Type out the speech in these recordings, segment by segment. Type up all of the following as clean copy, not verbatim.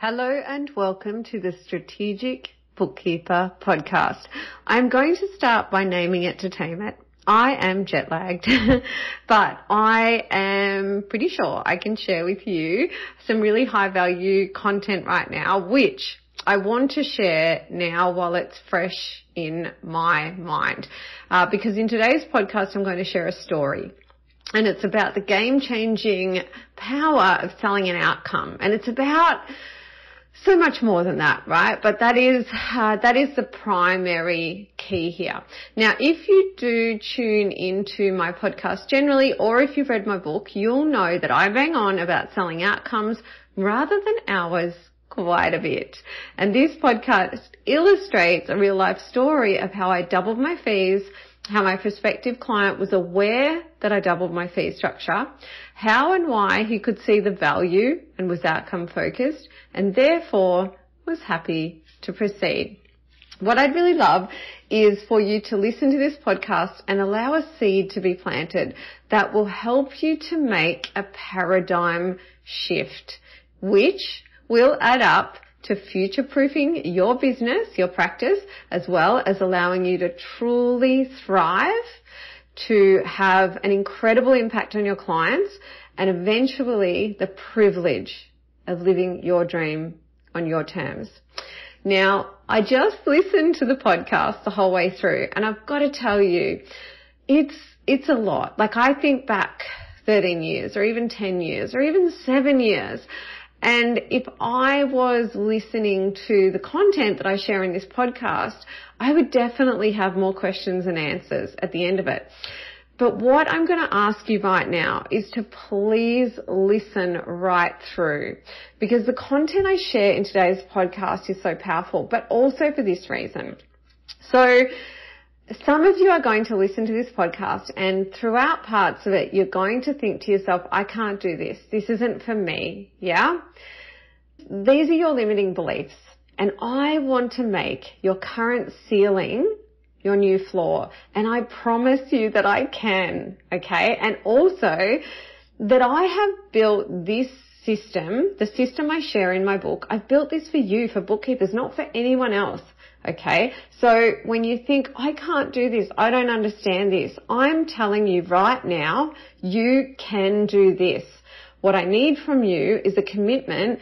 Hello and welcome to the Strategic Bookkeeper Podcast. I'm going to start by naming it to tame it. I am jet lagged, but I am pretty sure I can share with you some really high value content right now, which I want to share now while it's fresh in my mind. Because in today's podcast, I'm going to share a story. And it's about the game-changing power of selling an outcome. And it's about so much more than that, right? But that is the primary key here. Now, if you do tune into my podcast generally, or if you've read my book, you'll know that I bang on about selling outcomes rather than hours quite a bit. And this podcast illustrates a real life story of how I doubled my fees, how my prospective client was aware that I doubled my fee structure, how and why he could see the value and was outcome focused, and therefore was happy to proceed. What I'd really love is for you to listen to this podcast and allow a seed to be planted that will help you to make a paradigm shift, which will add up to future-proofing your business, your practice, as well as allowing you to truly thrive, to have an incredible impact on your clients, and eventually the privilege of living your dream on your terms. Now, I just listened to the podcast the whole way through, and I've got to tell you, it's a lot. Like, I think back 13 years or even 10 years or even 7 years, and if I was listening to the content that I share in this podcast, I would definitely have more questions and answers at the end of it. But what I'm going to ask you right now is to please listen right through, because the content I share in today's podcast is so powerful, but also for this reason. So some of you are going to listen to this podcast, and throughout parts of it, you're going to think to yourself, I can't do this. This isn't for me. Yeah? These are your limiting beliefs, and I want to make your current ceiling your new floor. And I promise you that I can. Okay? And also that I have built this system, the system I share in my book. I've built this for you, for bookkeepers, not for anyone else. Okay, so when you think, I can't do this, I don't understand this, I'm telling you right now, you can do this. What I need from you is a commitment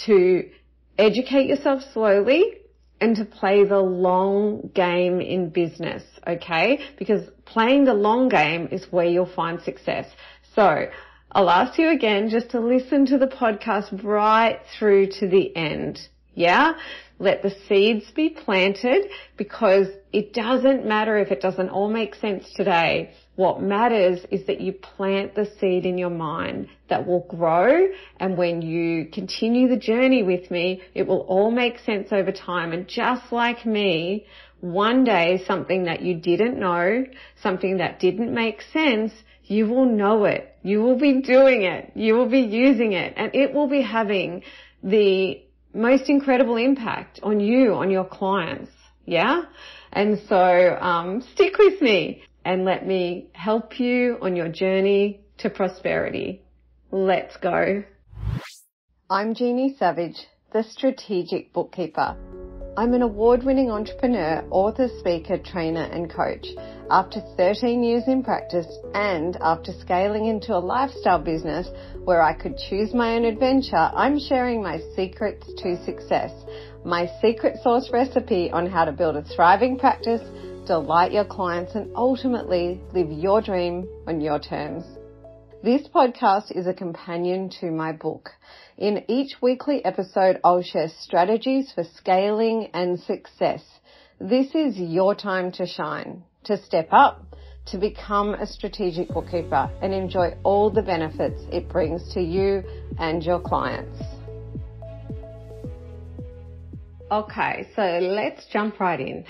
to educate yourself slowly and to play the long game in business, okay? Because playing the long game is where you'll find success. So I'll ask you again just to listen to the podcast right through to the end. Yeah? Let the seeds be planted, because it doesn't matter if it doesn't all make sense today. What matters is that you plant the seed in your mind that will grow, and when you continue the journey with me, it will all make sense over time. And just like me, one day something that you didn't know, something that didn't make sense, you will know it. You will be doing it. You will be using it, and it will be having the most incredible impact on you, on your clients. Yeah? And so stick with me and let me help you on your journey to prosperity. Let's go. I'm Jeannie Savage, the Strategic Bookkeeper. I'm an award-winning entrepreneur, author, speaker, trainer and coach. After 13 years in practice and after scaling into a lifestyle business where I could choose my own adventure, I'm sharing my secrets to success, my secret sauce recipe on how to build a thriving practice, delight your clients and ultimately live your dream on your terms. This podcast is a companion to my book. In each weekly episode, I'll share strategies for scaling and success. This is your time to shine, to step up, to become a strategic bookkeeper and enjoy all the benefits it brings to you and your clients. Okay, so let's jump right in.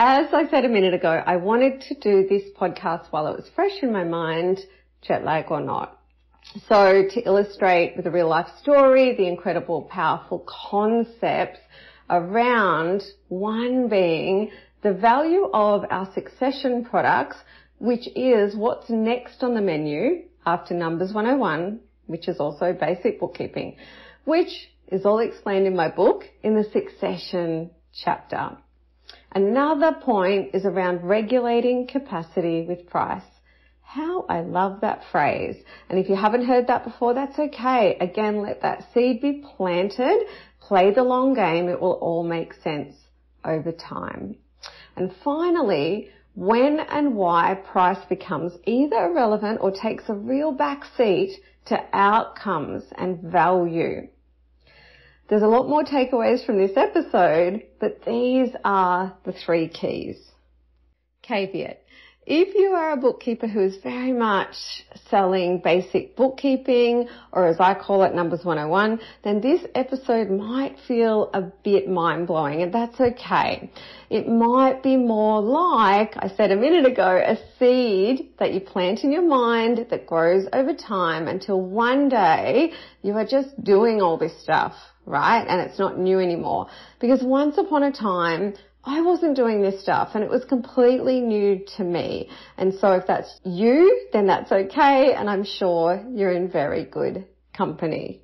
As I said a minute ago, I wanted to do this podcast while it was fresh in my mind, jet lag or not. So to illustrate with a real life story, the incredible, powerful concepts around one being the value of our succession products, which is what's next on the menu after Numbers 101, which is also basic bookkeeping, which is all explained in my book in the succession chapter. Another point is around regulating capacity with price. How I love that phrase. And if you haven't heard that before, that's okay. Again, let that seed be planted. Play the long game. It will all make sense over time. And finally, when and why price becomes either irrelevant or takes a real backseat to outcomes and value. There's a lot more takeaways from this episode, but these are the 3 keys. Caveat. If you are a bookkeeper who is very much selling basic bookkeeping, or as I call it, Numbers 101, then this episode might feel a bit mind-blowing, and that's okay. It might be more like, I said a minute ago, a seed that you plant in your mind that grows over time until one day you are just doing all this stuff, right? And it's not new anymore. Because once upon a time, I wasn't doing this stuff and it was completely new to me. And so if that's you, then that's okay. And I'm sure you're in very good company.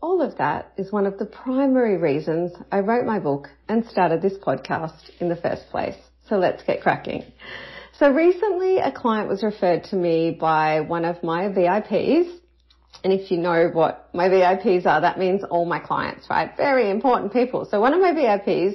All of that is one of the primary reasons I wrote my book and started this podcast in the first place. So let's get cracking. So recently a client was referred to me by one of my VIPs. And if you know what my VIPs are, that means all my clients, right? Very important people. So one of my VIPs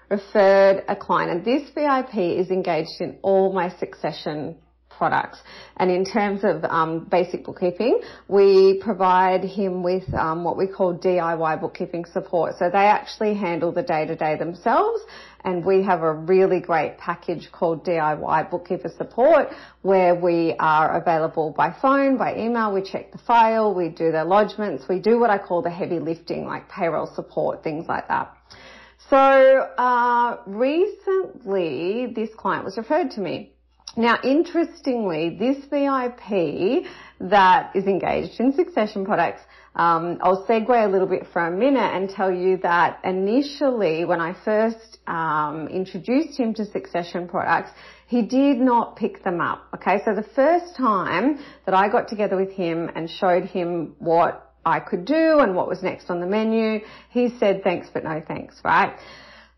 referred a client, and this VIP is engaged in all my succession products. And in terms of basic bookkeeping, we provide him with what we call DIY bookkeeping support. So they actually handle the day-to-day themselves, and we have a really great package called DIY Bookkeeper Support where we are available by phone, by email, we check the file, we do the lodgements, we do what I call the heavy lifting like payroll support, things like that. So recently this client was referred to me. Now, interestingly, this VIP that is engaged in succession products, I'll segue a little bit for a minute and tell you that initially when I first introduced him to succession products, he did not pick them up. Okay, so the first time that I got together with him and showed him what I could do and what was next on the menu, he said thanks but no thanks, right?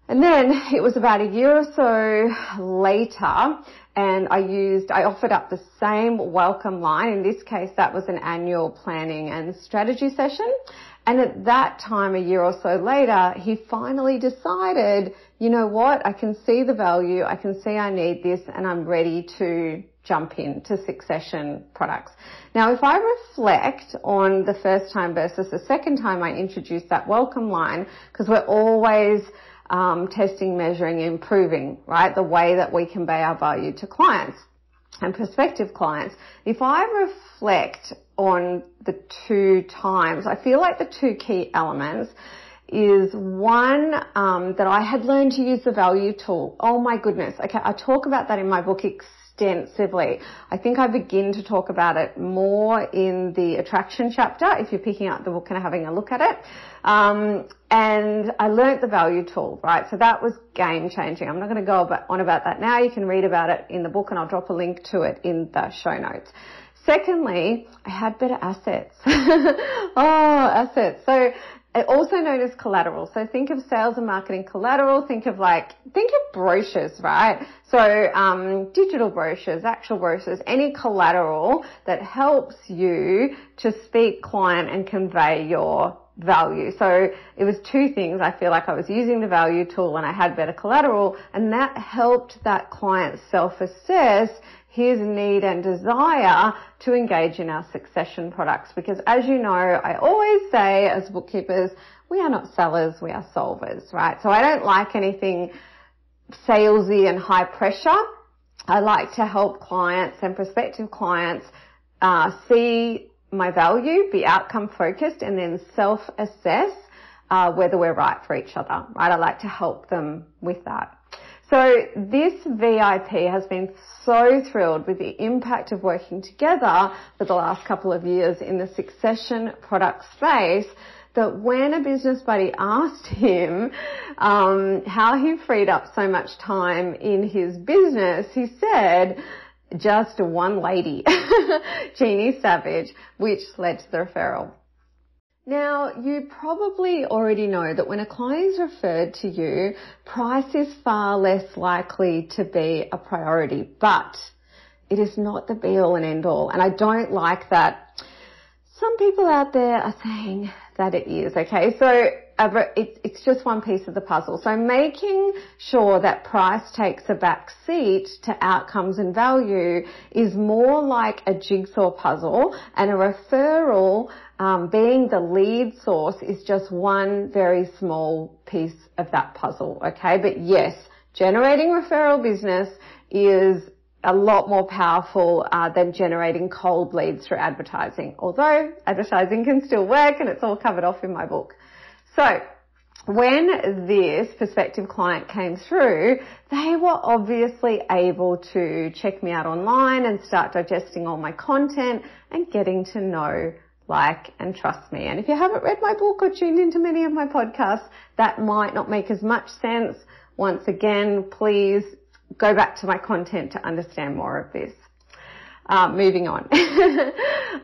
And then it was about a year or so later and I offered up the same welcome line. In this case, that was an annual planning and strategy session. And at that time, a year or so later, he finally decided, you know what, I can see the value, I can see I need this, and I'm ready to jump into succession products. Now, if I reflect on the first time versus the second time I introduced that welcome line, because we're always testing, measuring, improving, right, the way that we convey our value to clients and prospective clients. If I reflect on the 2 times, I feel like the 2 key elements is one, that I had learned to use the value tool. Oh my goodness. Okay, I talk about that in my book extensively. I think I begin to talk about it more in the attraction chapter if you're picking up the book and having a look at it. And I learnt the value tool, right? So that was game changing. I'm not going to go on about that now. You can read about it in the book and I'll drop a link to it in the show notes. Secondly, I had better assets. Assets. So also known as collateral. So think of sales and marketing collateral. Think of brochures, right? So digital brochures, actual brochures, any collateral that helps you to speak client and convey your value. So it was 2 things. I feel like I was using the value tool and I had better collateral, and that helped that client self-assess his need and desire to engage in our succession products. Because as you know, I always say as bookkeepers, we are not sellers, we are solvers, right? So I don't like anything salesy and high pressure. I like to help clients and prospective clients see my value, be outcome focused, and then self-assess whether we're right for each other, right? I like to help them with that. So this VIP has been so thrilled with the impact of working together for the last couple of years in the succession product space that when a business buddy asked him how he freed up so much time in his business, he said, just one lady, Jeannie Savage, which led to the referral. Now, you probably already know that when a client is referred to you, price is far less likely to be a priority, but it is not the be all and end all. And I don't like that. Some people out there are saying that it is, okay? So it's just one piece of the puzzle. So making sure that price takes a back seat to outcomes and value is more like a jigsaw puzzle, and a referral being the lead source is just one very small piece of that puzzle, okay? But yes, generating referral business is a lot more powerful than generating cold leads through advertising, although advertising can still work, and it's all covered off in my book. So when this prospective client came through, they were obviously able to check me out online and start digesting all my content and getting to know, like, and trust me. And if you haven't read my book or tuned into many of my podcasts, that might not make as much sense. Once again, please go back to my content to understand more of this. Moving on.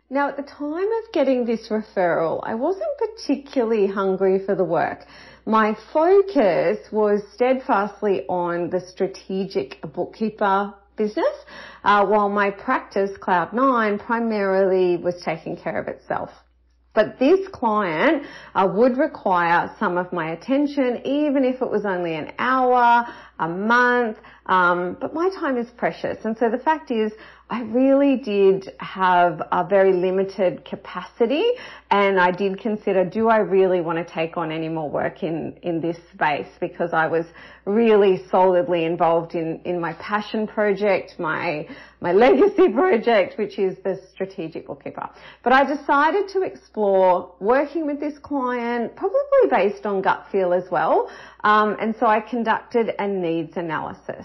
Now, at the time of getting this referral, I wasn't particularly hungry for the work. My focus was steadfastly on the strategic bookkeeper business, while my practice, Cloud9, primarily was taking care of itself. But this client would require some of my attention, even if it was only an hour, a month, but my time is precious. And so the fact is, I really did have a very limited capacity, and I did consider, do I really want to take on any more work in this space? Because I was really solidly involved in my passion project, my legacy project, which is the Strategic Bookkeeper. But I decided to explore working with this client, probably based on gut feel as well. And so I conducted a needs analysis.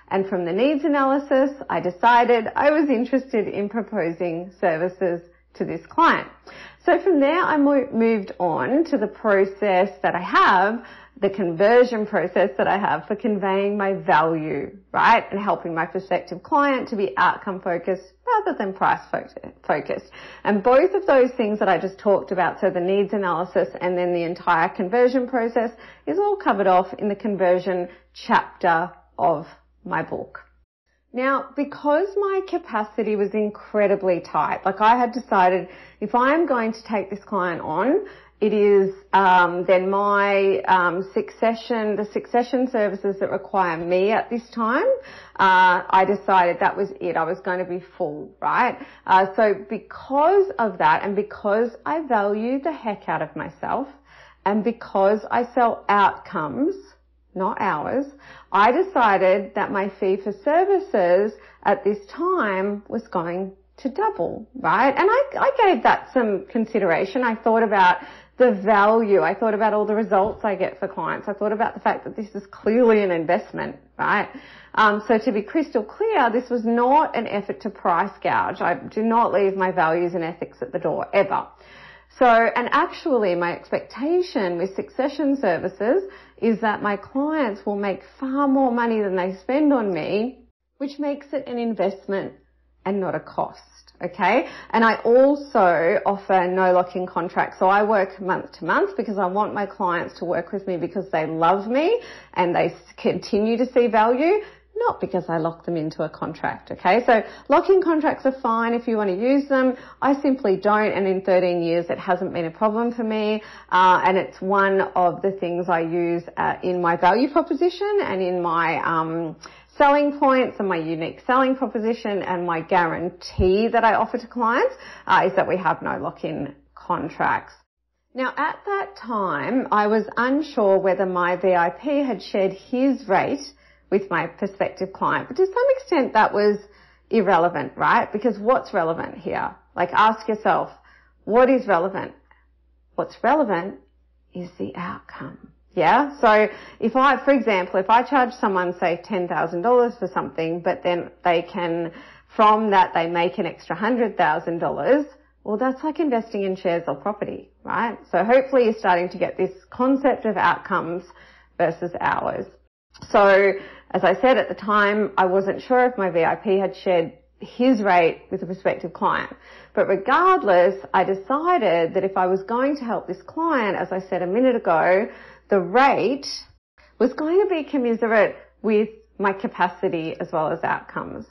And from the needs analysis, I decided I was interested in proposing services to this client. So from there, I moved on to the process that I have, the conversion process that I have for conveying my value, right? And helping my prospective client to be outcome focused rather than price focused. And both of those things that I just talked about, so the needs analysis and then the entire conversion process, is all covered off in the conversion chapter of my book. Now, because my capacity was incredibly tight, like I had decided if I'm going to take this client on, it is then my the succession services that require me at this time, I decided that was it. I was going to be full, right? So because of that, and because I value the heck out of myself, and because I sell outcomes, not hours, I decided that my fee for services at this time was going to double, right? And I gave that some consideration. I thought about the value. I thought about all the results I get for clients. I thought about the fact that this is clearly an investment, right? So to be crystal clear, this was not an effort to price gouge. I do not leave my values and ethics at the door, ever. So, and actually my expectation with succession services is that my clients will make far more money than they spend on me, which makes it an investment and not a cost, okay? And I also offer no lock-in contracts. So I work month to month because I want my clients to work with me because they love me and they continue to see value, not because I lock them into a contract, okay? So lock-in contracts are fine if you want to use them. I simply don't, and in 13 years it hasn't been a problem for me, and it's one of the things I use in my value proposition and in my selling points and my unique selling proposition, and my guarantee that I offer to clients is that we have no lock-in contracts. Now, at that time, I was unsure whether my VIP had shared his rate with my prospective client. But to some extent that was irrelevant, right? Because what's relevant here? Like, ask yourself, what is relevant? What's relevant is the outcome. Yeah? So if I, for example, if I charge someone, say, $10,000 for something, but then they can, from that, they make an extra $100,000, well, that's like investing in shares or property, right? So hopefully you're starting to get this concept of outcomes versus hours. So, as I said at the time, I wasn't sure if my VIP had shared his rate with a prospective client. But regardless, I decided that if I was going to help this client, as I said a minute ago, the rate was going to be commensurate with my capacity as well as outcomes.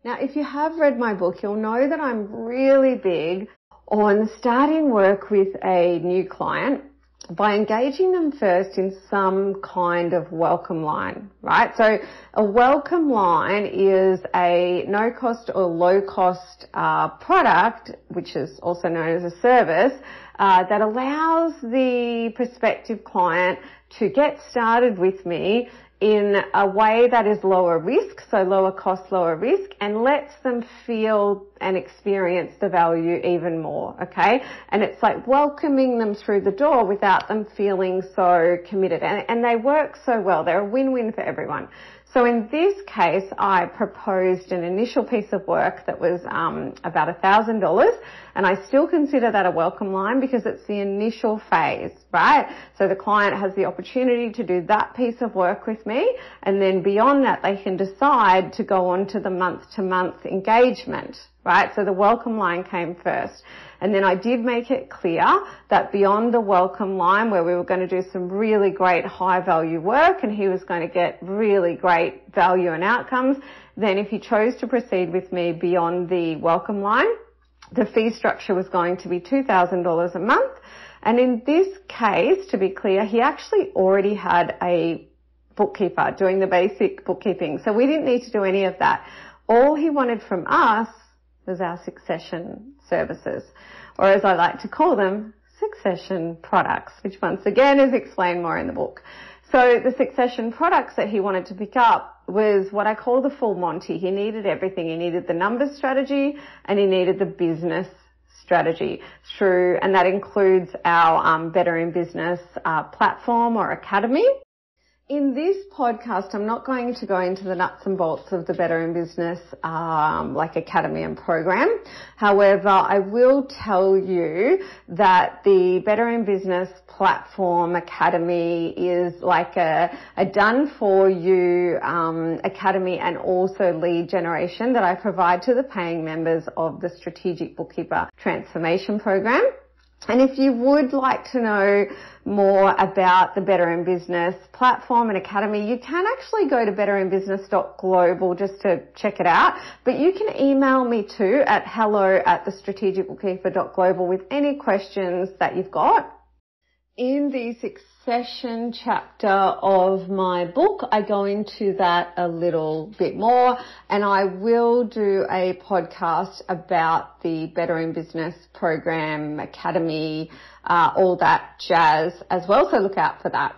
Now, if you have read my book, you'll know that I'm really big on starting work with a new client by engaging them first in some kind of welcome line, right? So a welcome line is a no-cost or low-cost product, which is also known as a service, that allows the prospective client to get started with me in a way that is lower risk, so lower cost, lower risk, and lets them feel and experience the value even more, okay? And it's like welcoming them through the door without them feeling so committed. And they work so well. They're a win-win for everyone. So in this case, I proposed an initial piece of work that was about $1,000, and I still consider that a welcome line because it's the initial phase, right? So the client has the opportunity to do that piece of work with me, and then beyond that, they can decide to go on to the month-to-month engagement, right? So the welcome line came first. And then I did make it clear that beyond the welcome line, where we were going to do some really great high value work and he was going to get really great value and outcomes, then if he chose to proceed with me beyond the welcome line, the fee structure was going to be $2,000 a month. And in this case, to be clear, he actually already had a bookkeeper doing the basic bookkeeping. So we didn't need to do any of that. All he wanted from us was our succession services, or as I like to call them, succession products, which once again is explained more in the book. So the succession products that he wanted to pick up was what I call the full Monty. He needed everything. He needed the numbers strategy and he needed the business strategy through, and that includes our Better in Business platform or academy. In this podcast, I'm not going to go into the nuts and bolts of the Better in Business like academy and program. However, I will tell you that the Better in Business platform academy is like a done for you academy and also lead generation that I provide to the paying members of the Strategic Bookkeeper Transformation Program. And if you would like to know more about the Better in Business platform and academy, you can actually go to betterinbusiness.global just to check it out. But you can email me too at hello@thestrategicbookkeeper.global with any questions that you've got. In the succession chapter of my book, I go into that a little bit more, and I will do a podcast about the Better in Business program, academy, all that jazz as well, so look out for that.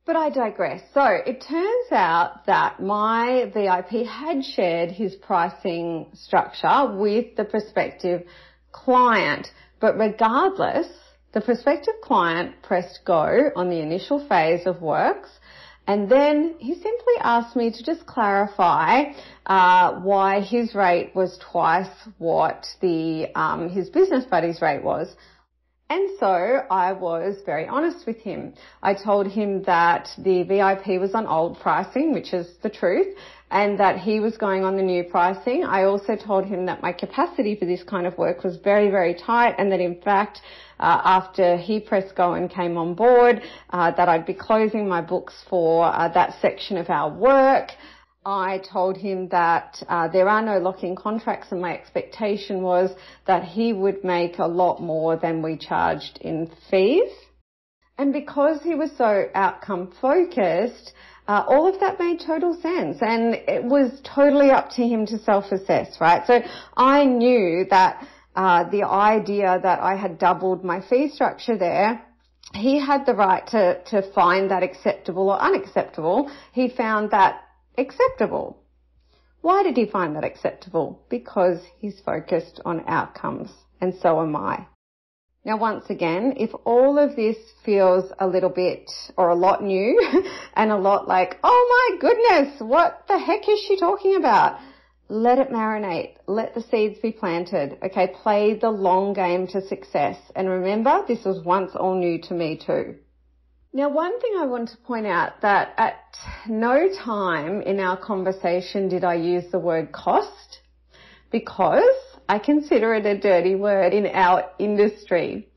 But I digress. So it turns out that my VIP had shared his pricing structure with the prospective client, but regardless, the prospective client pressed go on the initial phase of works, and then he simply asked me to just clarify why his rate was twice what his business buddy's rate was. And so I was very honest with him. I told him that the VIP was on old pricing, which is the truth, and that he was going on the new pricing. I also told him that my capacity for this kind of work was very, very tight, and that in fact, after he pressed go and came on board, that I'd be closing my books for that section of our work. I told him that there are no lock-in contracts, and my expectation was that he would make a lot more than we charged in fees. And because he was so outcome focused, all of that made total sense, and it was totally up to him to self-assess, right? So I knew that the idea that I had doubled my fee structure there, he had the right to find that acceptable or unacceptable. He found that acceptable. Why did he find that acceptable? Because he's focused on outcomes, and so am I. Now, once again, if all of this feels a little bit or a lot new and a lot like, oh my goodness, what the heck is she talking about? Let it marinate. Let the seeds be planted. Okay, play the long game to success. And remember, this was once all new to me too. Now, one thing I want to point out that at no time in our conversation did I use the word cost. because I consider it a dirty word in our industry.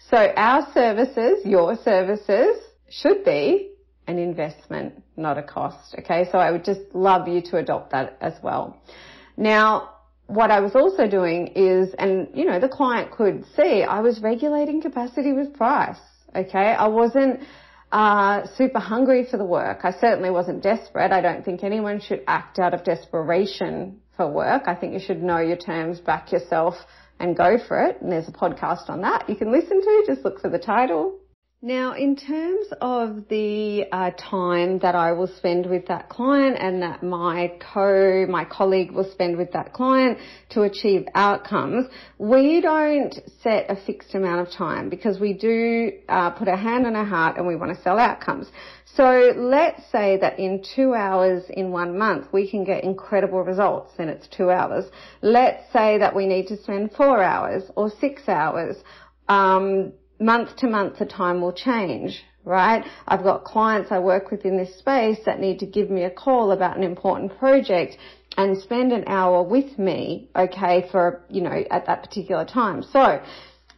So our services, your services, should be an investment, not a cost. Okay, so I would just love you to adopt that as well. Now, what I was also doing is, and the client could see, I was regulating capacity with price. Okay, I wasn't super hungry for the work. I certainly wasn't desperate. I don't think anyone should act out of desperation for work. I think you should know your terms, back yourself, and go for it. And there's a podcast on that you can listen to. Just look for the title. Now, in terms of the time that I will spend with that client and that my colleague will spend with that client to achieve outcomes, we don't set a fixed amount of time, because we do put our hand on our heart and we want to sell outcomes. So let's say that in 2 hours in 1 month, we can get incredible results, then it's 2 hours. Let's say that we need to spend 4 hours or 6 hours. Month to month, the time will change, right? I've got clients I work with in this space that need to give me a call about an important project and spend an hour with me, okay, for, at that particular time. So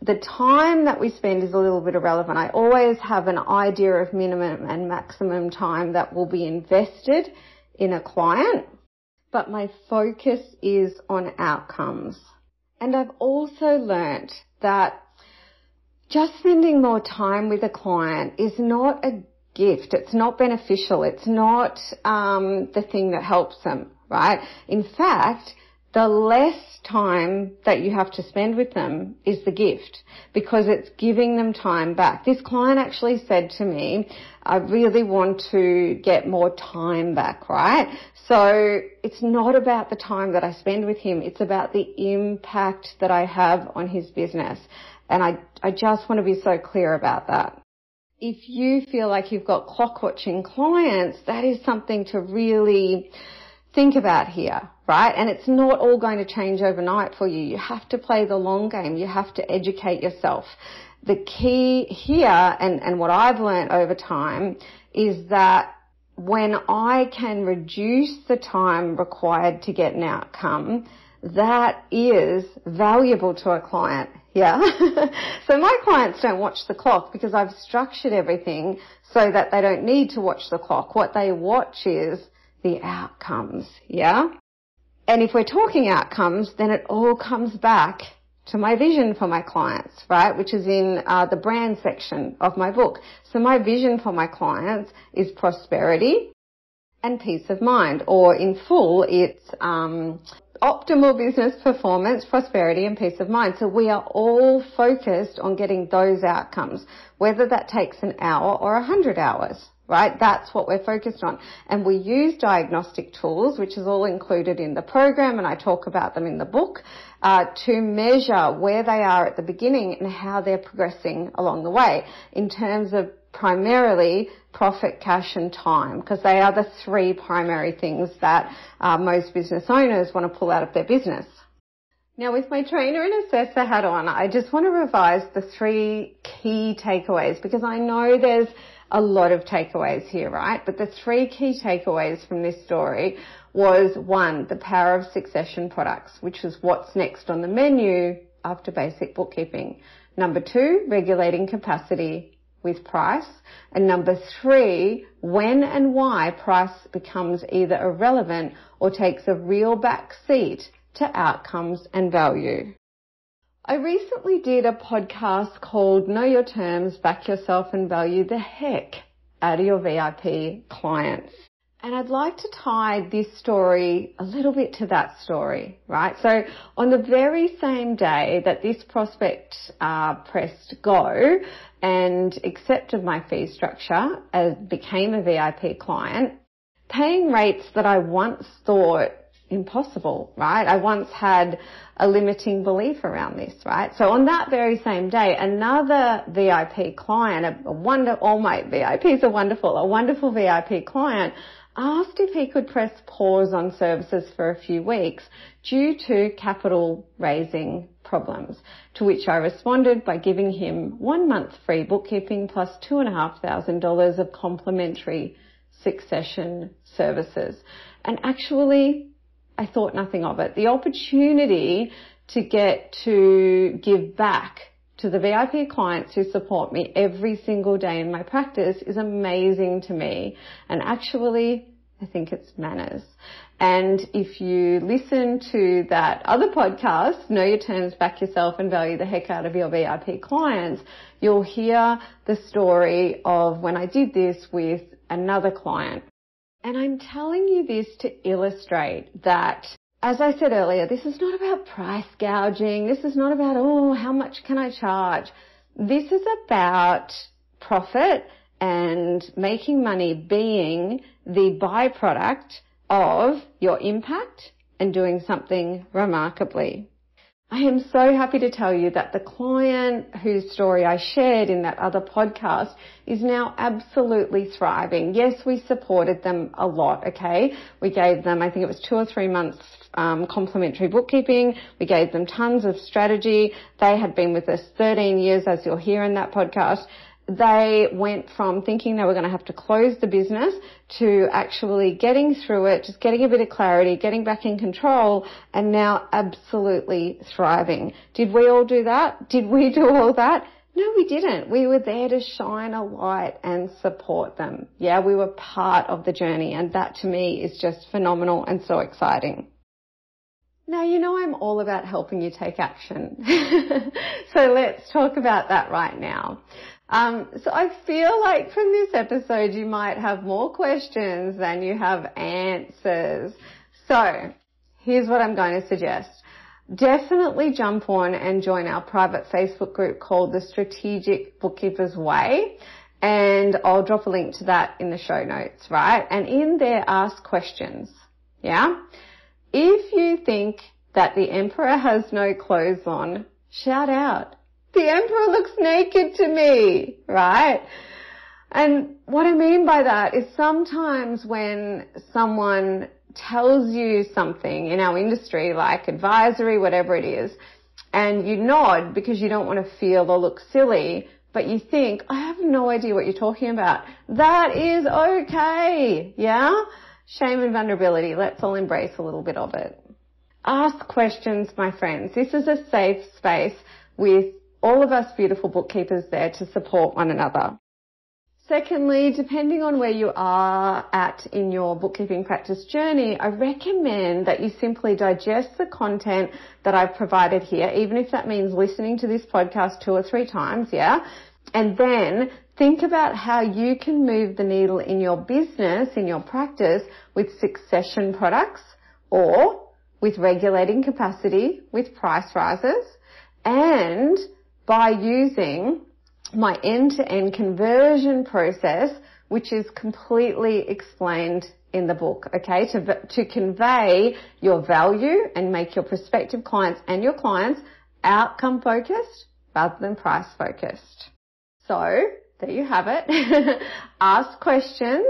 the time that we spend is a little bit irrelevant. I always have an idea of minimum and maximum time that will be invested in a client, but my focus is on outcomes. And I've also learnt that just spending more time with a client is not a gift. It's not beneficial. It's not the thing that helps them, right? In fact, the less time that you have to spend with them is the gift, because it's giving them time back. This client actually said to me, I really want to get more time back, right? So it's not about the time that I spend with him. It's about the impact that I have on his business. And I just want to be so clear about that. If you feel like you've got clock watching clients, that is something to really think about here, right? And it's not all going to change overnight for you. You have to play the long game. You have to educate yourself. The key here, and what I've learned over time, is that when I can reduce the time required to get an outcome, that is valuable to a client. Yeah. So my clients don't watch the clock, because I've structured everything so that they don't need to watch the clock. What they watch is the outcomes. Yeah. And if we're talking outcomes, then it all comes back to my vision for my clients, right? Which is in the brand section of my book. So my vision for my clients is prosperity and peace of mind, or in full, it's optimal business performance, prosperity, and peace of mind. So we are all focused on getting those outcomes, whether that takes an hour or 100 hours, right? That's what we're focused on. And we use diagnostic tools, which is all included in the program, and I talk about them in the book, to measure where they are at the beginning and how they're progressing along the way in terms of primarily profit, cash, and time, because they are the three primary things that most business owners want to pull out of their business. Now, with my trainer and assessor hat on, I just want to revise the 3 key takeaways, because I know there's a lot of takeaways here, right? But the 3 key takeaways from this story was 1, the power of succession products, which is what's next on the menu after basic bookkeeping. Number 2, regulating capacity with price. And number 3, when and why price becomes either irrelevant or takes a real back seat to outcomes and value. I recently did a podcast called Know Your Terms, Back Yourself, and Value the Heck Out of Your VIP Clients. And I'd like to tie this story a little bit to that story, right? So on the very same day that this prospect pressed go and accepted my fee structure, became a VIP client, paying rates that I once thought impossible, right? I once had a limiting belief around this, right? So on that very same day, another VIP client, all my VIPs are wonderful, a wonderful VIP client asked if he could press pause on services for a few weeks due to capital raising problems, to which I responded by giving him 1 month free bookkeeping plus $2,500 of complimentary succession services. And actually, I thought nothing of it. The opportunity to get to give back to the VIP clients who support me every single day in my practice is amazing to me. And actually, I think it's manners. And if you listen to that other podcast, Know Your Terms, Back Yourself and Value the Heck Out of Your VIP Clients, you'll hear the story of when I did this with another client. And I'm telling you this to illustrate that, as I said earlier, this is not about price gouging. This is not about, how much can I charge? This is about profit and making money being the byproduct of your impact and doing something remarkably. I am so happy to tell you that the client whose story I shared in that other podcast is now absolutely thriving. Yes, we supported them a lot, okay? We gave them, I think it was 2 or 3 months complimentary bookkeeping. We gave them tons of strategy. They had been with us 13 years, as you'll hear in that podcast. They went from thinking they were going to have to close the business to actually getting through it, just getting a bit of clarity, getting back in control, and now absolutely thriving. Did we all do that? Did we do all that? No, we didn't. We were there to shine a light and support them. Yeah, we were part of the journey, and that to me is just phenomenal and so exciting. Now, you know I'm all about helping you take action. So let's talk about that right now. So I feel like from this episode you might have more questions than you have answers. So here's what I'm going to suggest. Definitely jump on and join our private Facebook group called the Strategic Bookkeeper's Way. And I'll drop a link to that in the show notes, right? And in there, ask questions. Yeah? If you think that the emperor has no clothes on, shout out, "The emperor looks naked to me," right? And what I mean by that is sometimes when someone tells you something in our industry, like advisory, whatever it is, and you nod because you don't want to feel or look silly, but you think, I have no idea what you're talking about. That is okay, yeah? Shame and vulnerability. Let's all embrace a little bit of it. Ask questions, my friends. This is a safe space with all of us beautiful bookkeepers there to support one another. Secondly, depending on where you are at in your bookkeeping practice journey, I recommend that you simply digest the content that I've provided here, even if that means listening to this podcast 2 or 3 times, yeah? And then think about how you can move the needle in your business, in your practice, with succession products or with regulating capacity with price rises, and by using my end-to-end conversion process, which is completely explained in the book, okay, to convey your value and make your prospective clients and your clients outcome focused rather than price focused. So there you have it. Ask questions,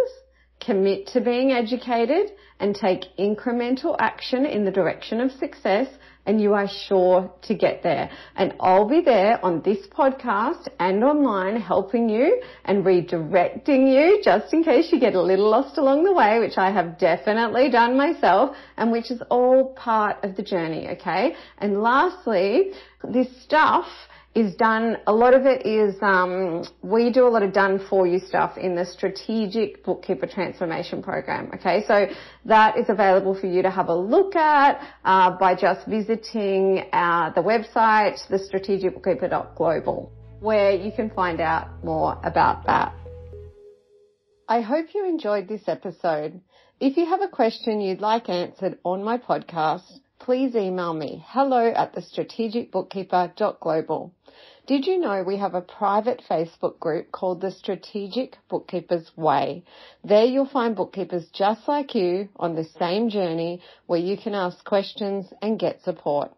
commit to being educated, and take incremental action in the direction of success, and you are sure to get there. And I'll be there on this podcast and online helping you and redirecting you just in case you get a little lost along the way, which I have definitely done myself, and which is all part of the journey, okay? And lastly, this stuff is done, a lot of it is, we do a lot of done for you stuff in the Strategic Bookkeeper Transformation Program, okay? So that is available for you to have a look at by just visiting the website, thestrategicbookkeeper.global, where you can find out more about that. I hope you enjoyed this episode. If you have a question you'd like answered on my podcast, please email me, hello@thestrategicbookkeeper.global. Did you know we have a private Facebook group called the Strategic Bookkeeper's Way? There you'll find bookkeepers just like you on the same journey where you can ask questions and get support.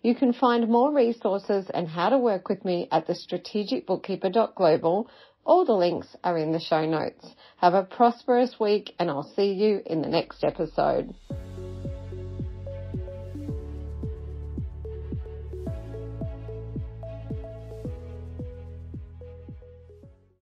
You can find more resources and how to work with me at thestrategicbookkeeper.global. All the links are in the show notes. Have a prosperous week, and I'll see you in the next episode.